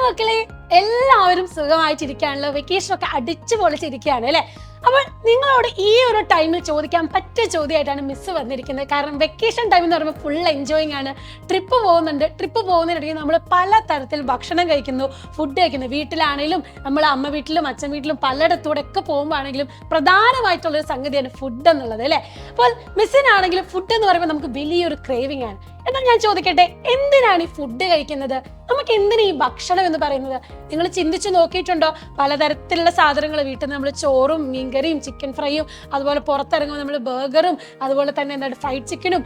മക്കളെ, എല്ലാവരും സുഖമായിട്ടിരിക്കുകയാണല്ലോ. വെക്കേഷനൊക്കെ അടിച്ചു പൊളിച്ചിരിക്കുകയാണ് അല്ലെ? അപ്പോൾ നിങ്ങളോട് ഈ ഒരു ടൈമിൽ ചോദിക്കാൻ പറ്റിയ ചോദ്യമായിട്ടാണ് മിസ് വന്നിരിക്കുന്നത്. കാരണം വെക്കേഷൻ ടൈം എന്ന് പറയുമ്പോൾ ഫുൾ എൻജോയിങ് ആണ്. ട്രിപ്പ് പോകുന്നുണ്ട്. ട്രിപ്പ് പോകുന്നതിനിടയിൽ നമ്മൾ പല തരത്തിൽ ഭക്ഷണം കഴിക്കുന്നു, ഫുഡ് കഴിക്കുന്നു. വീട്ടിലാണെങ്കിലും നമ്മൾ അമ്മ വീട്ടിലും അച്ഛൻ വീട്ടിലും പലയിടത്തൂടെ ഒക്കെ പോകുമ്പോഴാണെങ്കിലും പ്രധാനമായിട്ടുള്ളൊരു സംഗതിയാണ് ഫുഡ് എന്നുള്ളത് അല്ലേ? അപ്പോൾ മിസ്സിനാണെങ്കിലും ഫുഡ് എന്ന് പറയുമ്പോൾ നമുക്ക് വലിയൊരു ക്രേവിംഗ് ആണ്. എന്നാൽ ഞാൻ ചോദിക്കട്ടെ, എന്തിനാണ് ഈ ഫുഡ് കഴിക്കുന്നത്? നമുക്ക് എന്തിനാ ഈ ഭക്ഷണം എന്ന് പറയുന്നത്? നിങ്ങൾ ചിന്തിച്ചു നോക്കിയിട്ടുണ്ടോ? പലതരത്തിലുള്ള സാധനങ്ങൾ വീട്ടിൽ നിന്ന് നമ്മൾ ചോറും മീൻകറിയും ചിക്കൻ ഫ്രൈയും, അതുപോലെ പുറത്തിറങ്ങുമ്പോൾ നമ്മൾ ബർഗറും, അതുപോലെ തന്നെ എന്താണ് ഫ്രൈഡ് ചിക്കനും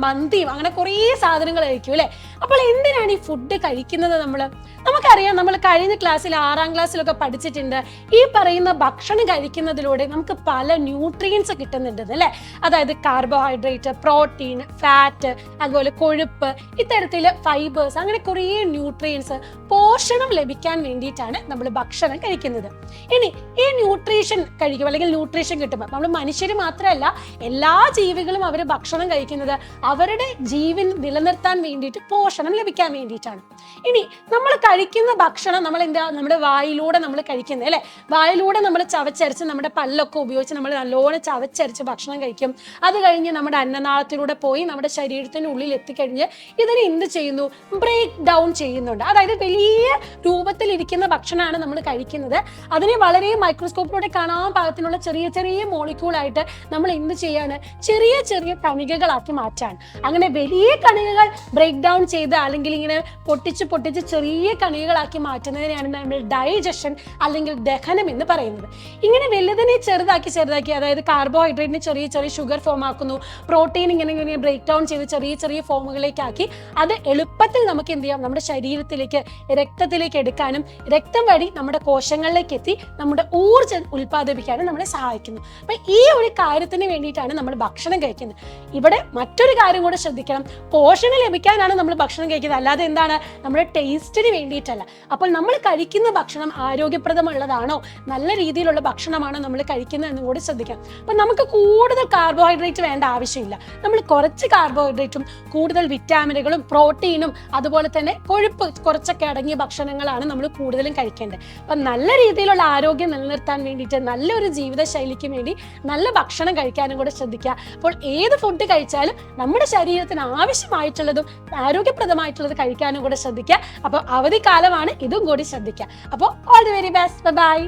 മന്തിയും, അങ്ങനെ കുറേ സാധനങ്ങൾ കഴിക്കും അല്ലേ? അപ്പോൾ എന്തിനാണ് ഈ ഫുഡ് കഴിക്കുന്നത്? നമുക്കറിയാം, നമ്മൾ കഴിഞ്ഞ ക്ലാസ്സിൽ 6ാം ക്ലാസ്സിലൊക്കെ പഠിച്ചിട്ടുണ്ട്. ഈ പറയുന്ന ഭക്ഷണം കഴിക്കുന്നതിലൂടെ നമുക്ക് പല ന്യൂട്രിയൻസ് കിട്ടുന്നുണ്ട് അല്ലേ? അതായത് കാർബോഹൈഡ്രേറ്റ്, പ്രോട്ടീൻ, ഫാറ്റ്, അതുപോലെ കൊഴുപ്പ്, ഇത്തരത്തില് ഫൈബേഴ്സ്, അങ്ങനെ കുറേ ന്യൂട്രിയൻസ്, പോഷണം ലഭിക്കാൻ വേണ്ടിയിട്ടാണ് നമ്മൾ ഭക്ഷണം കഴിക്കുന്നത്. ഇനി ഈ ന്യൂട്രീഷൻ കഴിക്കും അല്ലെങ്കിൽ ന്യൂട്രീഷൻ കിട്ടുമ്പോൾ നമ്മൾ മനുഷ്യർ മാത്രമല്ല, എല്ലാ ജീവികളും അവർ ഭക്ഷണം കഴിക്കുന്നത് അവരുടെ ജീവൻ നിലനിർത്താൻ വേണ്ടിയിട്ട്, പോഷണം ലഭിക്കാൻ വേണ്ടിയിട്ടാണ്. ഇനി നമ്മൾ കഴിക്കുന്ന ഭക്ഷണം നമ്മുടെ വായിലൂടെ നമ്മൾ കഴിക്കുന്നത് അല്ലെ? വായിലൂടെ നമ്മൾ ചവച്ചരച്ച് നമ്മുടെ പല്ലൊക്കെ ഉപയോഗിച്ച് നമ്മൾ നല്ലോണം ചവച്ചരച്ച് ഭക്ഷണം കഴിക്കും. അത് കഴിഞ്ഞ് നമ്മുടെ അന്നനാളത്തിലൂടെ പോയി നമ്മുടെ ശരീരത്തിനുള്ളിൽ എത്തിക്കഴിഞ്ഞ് ഇതിനെ എന്ത് ചെയ്യുന്നു? ബ്രേക്ക് ഡൗൺ ചെയ്യുന്നുണ്ട്. അതായത് വലിയ രൂപത്തിലിരിക്കുന്ന ഭക്ഷണമാണ് നമ്മൾ കഴിക്കുന്നത്. അതിനെ വളരെ മൈക്രോസ്കോപ്പിലൂടെ കാണാൻ പാകത്തിനുള്ള ചെറിയ ചെറിയ മോളിക്യൂളായിട്ട് നമ്മൾ എന്ത് ചെയ്യാണ്? ചെറിയ ചെറിയ കണികകളാക്കി മാറ്റാണ്. അങ്ങനെ വലിയ കണികകൾ ബ്രേക്ക് ഡൗൺ ചെയ്ത് അല്ലെങ്കിൽ ഇങ്ങനെ പൊട്ടിച്ച് ചെറിയ കണികകളാക്കി മാറ്റുന്നതിനെയാണ് നമ്മൾ ഡൈജഷൻ അല്ലെങ്കിൽ ദഹനം എന്ന് പറയുന്നത്. ഇങ്ങനെ വലുതിനെ ചെറുതാക്കി അതായത് കാർബോഹൈഡ്രേറ്റിനെ ചെറിയ ചെറിയ ഷുഗർ ഫോം ആക്കുന്നു, പ്രോട്ടീൻ ഇങ്ങനെ ബ്രേക്ക് ഡൗൺ ചെയ്ത് ചെറിയ ചെറിയ ഫോമുകളിലേക്കാക്കി അത് എളുപ്പത്തിൽ നമുക്ക് എന്ത് ചെയ്യാം? നമ്മുടെ ശരീരത്തിലേക്ക്, രക്തത്തിലേക്ക് എടുക്കാനും രക്തം വഴി നമ്മുടെ കോശങ്ങളിലേക്ക് എത്തി നമ്മുടെ ഊർജ്ജം ഉൽപ്പാദിപ്പിക്കാനും നമ്മളെ സഹായിക്കുന്നു. അപ്പൊ ഈ ഒരു കാര്യത്തിന് വേണ്ടിയിട്ടാണ് നമ്മൾ ഭക്ഷണം കഴിക്കുന്നത്. ഇവിടെ മറ്റൊരു കാര്യം കൂടെ ശ്രദ്ധിക്കണം. പോഷണം ലഭിക്കാനാണ് നമ്മൾ ഭക്ഷണം കഴിക്കുന്നത്, അല്ലാതെ എന്താണ് നമ്മുടെ ടേസ്റ്റിന് വേണ്ടിയിട്ടല്ല. അപ്പോൾ നമ്മൾ കഴിക്കുന്ന ഭക്ഷണം ആരോഗ്യപ്രദമുള്ളതാണോ, നല്ല രീതിയിലുള്ള ഭക്ഷണമാണോ നമ്മൾ കഴിക്കുന്നത് എന്നും കൂടി ശ്രദ്ധിക്കാം. അപ്പൊ നമുക്ക് കൂടുതൽ കാർബോഹൈഡ്രേറ്റ് വേണ്ട ആവശ്യമില്ല. നമ്മൾ കുറച്ച് കാർബോഹൈഡ്രേറ്റും കൂടുതൽ വിറ്റാമിനുകളും പ്രോട്ടീനും അതുപോലെ തന്നെ കൊഴുപ്പ് കുറച്ചൊക്കെ അടങ്ങിയ ഭക്ഷണങ്ങളാണ് നമ്മൾ കൂടുതലും കഴിക്കേണ്ടത്. അപ്പൊ നല്ല രീതിയിലുള്ള ആരോഗ്യം നിലനിർത്താൻ വേണ്ടിയിട്ട്, നല്ലൊരു ജീവിത ശൈലിക്ക് വേണ്ടി നല്ല ഭക്ഷണം കഴിക്കാനും കൂടെ ശ്രദ്ധിക്കുക. അപ്പോൾ ഏത് ഫുഡ് കഴിച്ചാലും നമ്മുടെ ശരീരത്തിന് ആവശ്യമായിട്ടുള്ളതും ആരോഗ്യപ്രദമായിട്ടുള്ളത് കഴിക്കാനും കൂടെ ശ്രദ്ധിക്കുക. അപ്പോൾ അവധിക്കാലമാണ്, ഇതും കൂടി ശ്രദ്ധിക്കുക. അപ്പോൾ all the very best. By.